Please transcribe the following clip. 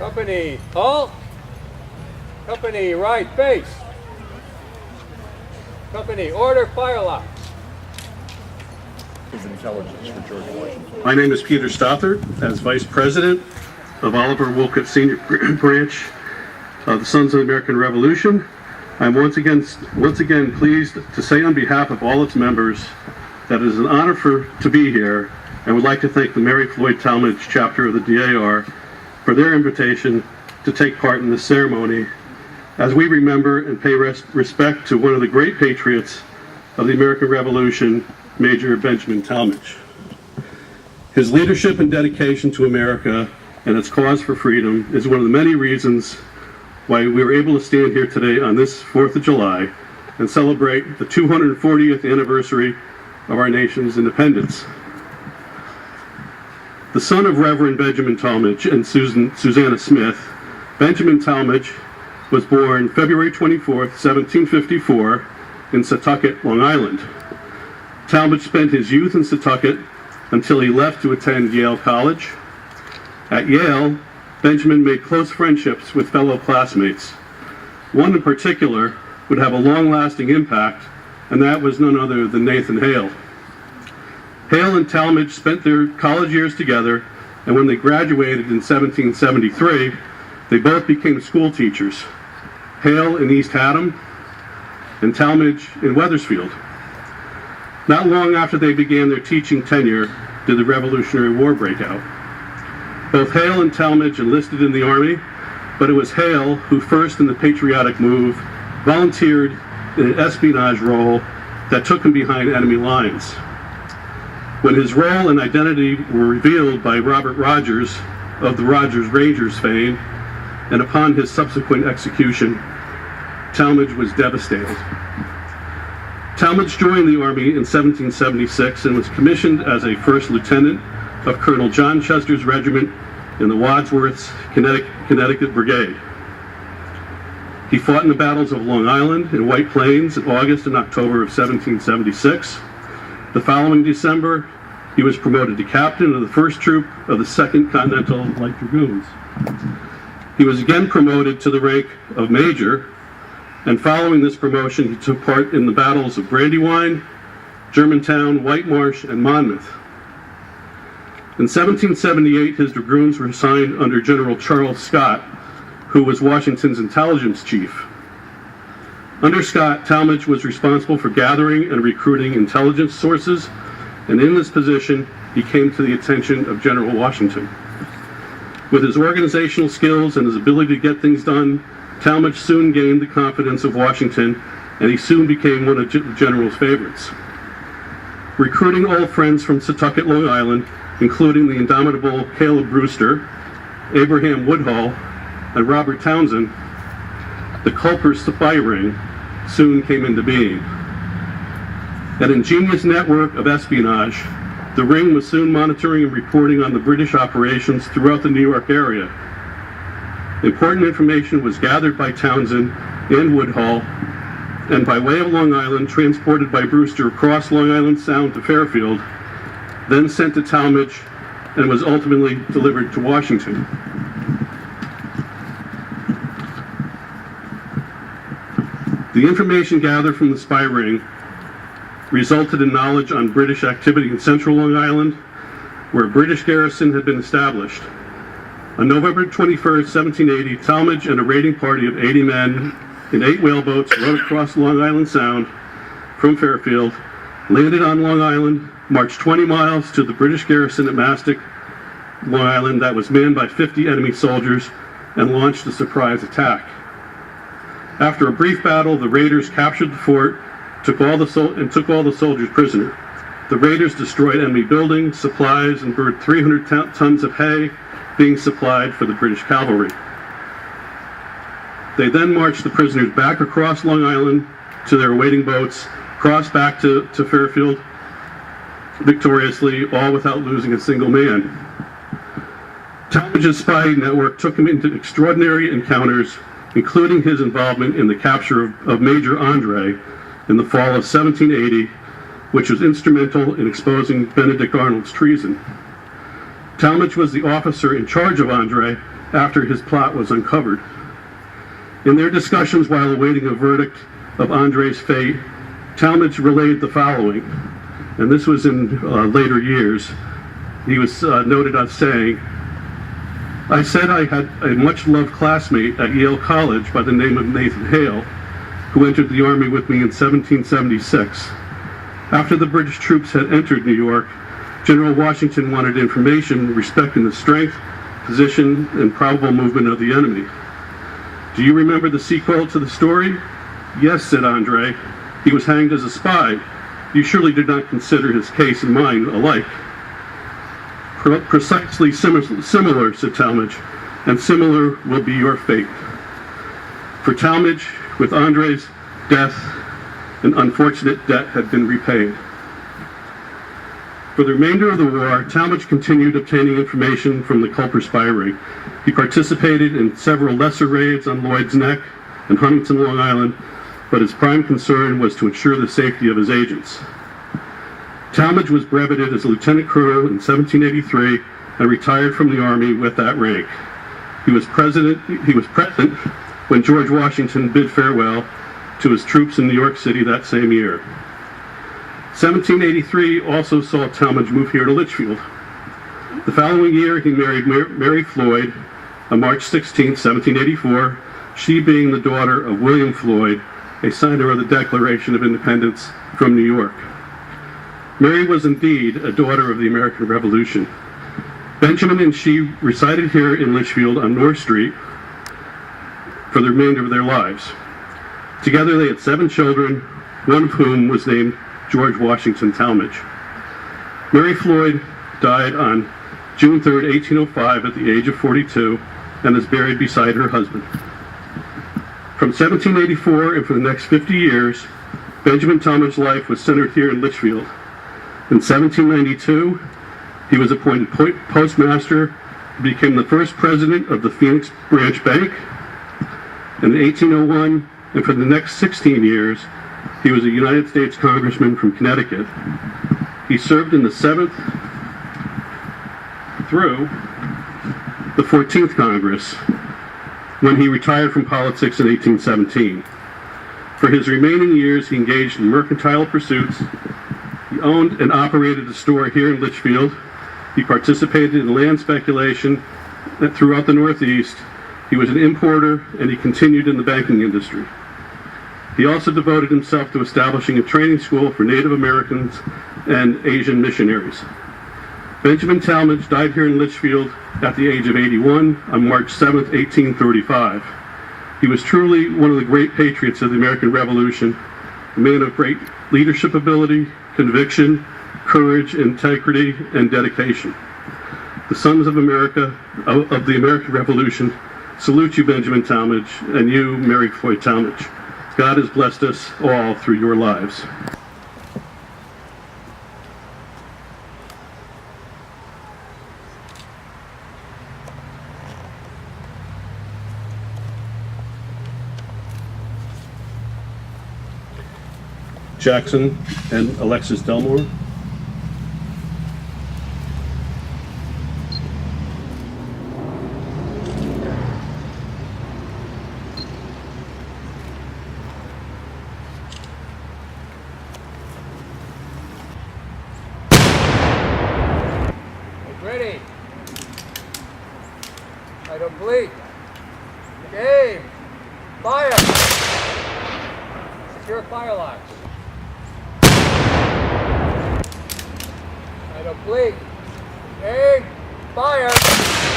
Company, halt. Company, right face. Company, order, fire lock. His intelligence for George Washington. My name is Peter Stoffer, as Vice President of Oliver Wolcott Senior Branch of the Sons of the American Revolution. I'm once again pleased to say on behalf of all its members that it is an honor to be here, and would like to thank the Mary Floyd Tallmadge chapter of the C.A.R. for their invitation to take part in this ceremony as we remember and pay respect to one of the great patriots of the American Revolution, Major Benjamin Tallmadge. His leadership and dedication to America and its cause for freedom is one of the many reasons why we were able to stand here today on this 4th of July and celebrate the 240th anniversary of our nation's independence. The son of Reverend Benjamin Tallmadge and Susanna Smith, Benjamin Tallmadge was born February 24th, 1754 in Setauket, Long Island. Tallmadge spent his youth in Setauket until he left to attend Yale College. At Yale, Benjamin made close friendships with fellow classmates. One in particular would have a long-lasting impact, and that was none other than Nathan Hale. Hale and Tallmadge spent their college years together, and when they graduated in 1773, they both became school teachers. Hale in East Haddam and Tallmadge in Wethersfield. Not long after they began their teaching tenure did the Revolutionary War break out. Both Hale and Tallmadge enlisted in the Army, but it was Hale who first in the patriotic move volunteered in an espionage role that took him behind enemy lines. When his role and identity were revealed by Robert Rogers of the Rogers Rangers fame, and upon his subsequent execution, Tallmadge was devastated. Tallmadge joined the Army in 1776 and was commissioned as a first lieutenant of Colonel John Chester's regiment in the Wadsworth's Connecticut Brigade. He fought in the battles of Long Island and White Plains in August and October of 1776. The following December, he was promoted to captain of the 1st Troop of the 2nd Continental Light Dragoons. He was again promoted to the rank of major, and following this promotion, he took part in the battles of Brandywine, Germantown, White Marsh, and Monmouth. In 1778, his dragoons were assigned under General Charles Scott, who was Washington's intelligence chief. Under Scott, Tallmadge was responsible for gathering and recruiting intelligence sources, and in this position, he came to the attention of General Washington. With his organizational skills and his ability to get things done, Tallmadge soon gained the confidence of Washington, and he soon became one of the General's favorites. Recruiting old friends from Setauket, Long Island, including the indomitable Caleb Brewster, Abraham Woodhull, and Robert Townsend, the Culpers spy ring soon came into being. An ingenious network of espionage, the ring was soon monitoring and reporting on the British operations throughout the New York area. Important information was gathered by Townsend and Woodhull, and by way of Long Island, transported by Brewster across Long Island Sound to Fairfield, then sent to Tallmadge, and was ultimately delivered to Washington. The information gathered from the spy ring resulted in knowledge on British activity in central Long Island, where a British garrison had been established. On November 21st, 1780, Tallmadge and a raiding party of 80 men in 8 whaleboats rowed across Long Island Sound from Fairfield, landed on Long Island, marched 20 miles to the British garrison at Mastic, Long Island, that was manned by 50 enemy soldiers, and launched a surprise attack. After a brief battle, the raiders captured the fort, took all the soldiers prisoner. The raiders destroyed enemy buildings, supplies, and burned 300 tons of hay being supplied for the British cavalry. They then marched the prisoners back across Long Island to their awaiting boats, crossed back to Fairfield victoriously, all without losing a single man. Tallmadge's spy network took him into extraordinary encounters, including his involvement in the capture of Major Andre in the fall of 1780, which was instrumental in exposing Benedict Arnold's treason. Tallmadge was the officer in charge of Andre after his plot was uncovered. In their discussions while awaiting a verdict of Andre's fate, Tallmadge relayed the following, and this was in later years. He was noted as saying, "I said I had a much-loved classmate at Yale College by the name of Nathan Hale, who entered the Army with me in 1776. After the British troops had entered New York, General Washington wanted information respecting the strength, position, and probable movement of the enemy. Do you remember the sequel to the story?" "Yes," said Andre. "He was hanged as a spy. You surely did not consider his case and mine alike." "Precisely similar," said Tallmadge, "and similar will be your fate." For Tallmadge, with Andre's death, an unfortunate debt had been repaid. For the remainder of the war, Tallmadge continued obtaining information from the Culpers spy ring. He participated in several lesser raids on Lloyd's Neck and Huntington, Long Island, but his prime concern was to ensure the safety of his agents. Tallmadge was breveted as a lieutenant colonel in 1783 and retired from the Army with that rank. He was present when George Washington bid farewell to his troops in New York City that same year. 1783 also saw Tallmadge move here to Litchfield. The following year, he married Mary Floyd on March 16, 1784, she being the daughter of William Floyd, a signer of the Declaration of Independence from New York. Mary was indeed a daughter of the American Revolution. Benjamin and she resided here in Litchfield on North Street for the remainder of their lives. Together they had 7 children, one of whom was named George Washington Tallmadge. Mary Floyd died on June 3, 1805 at the age of 42 and is buried beside her husband. From 1784 and for the next 50 years, Benjamin Tallmadge's life was centered here in Litchfield. In 1792, he was appointed postmaster, became the first president of the Phoenix Branch Bank. In 1801, and for the next 16 years, he was a United States Congressman from Connecticut. He served in the 7th through the 14th Congress, when he retired from politics in 1817. For his remaining years, he engaged in mercantile pursuits. He owned and operated a store here in Litchfield. He participated in land speculation throughout the Northeast. He was an importer, and he continued in the banking industry. He also devoted himself to establishing a training school for Native Americans and Asian missionaries. Benjamin Tallmadge died here in Litchfield at the age of 81 on March 7, 1835. He was truly one of the great patriots of the American Revolution, a man of great leadership ability, conviction, courage, integrity, and dedication. The Sons of America, of the American Revolution, salute you, Benjamin Tallmadge, and you, Mary Floyd Tallmadge. God has blessed us all through your lives. Jackson and Alexis Delmore. Ready. Item bleed. Game. Fire. Secure fire locks. Item bleed. Game. Fire.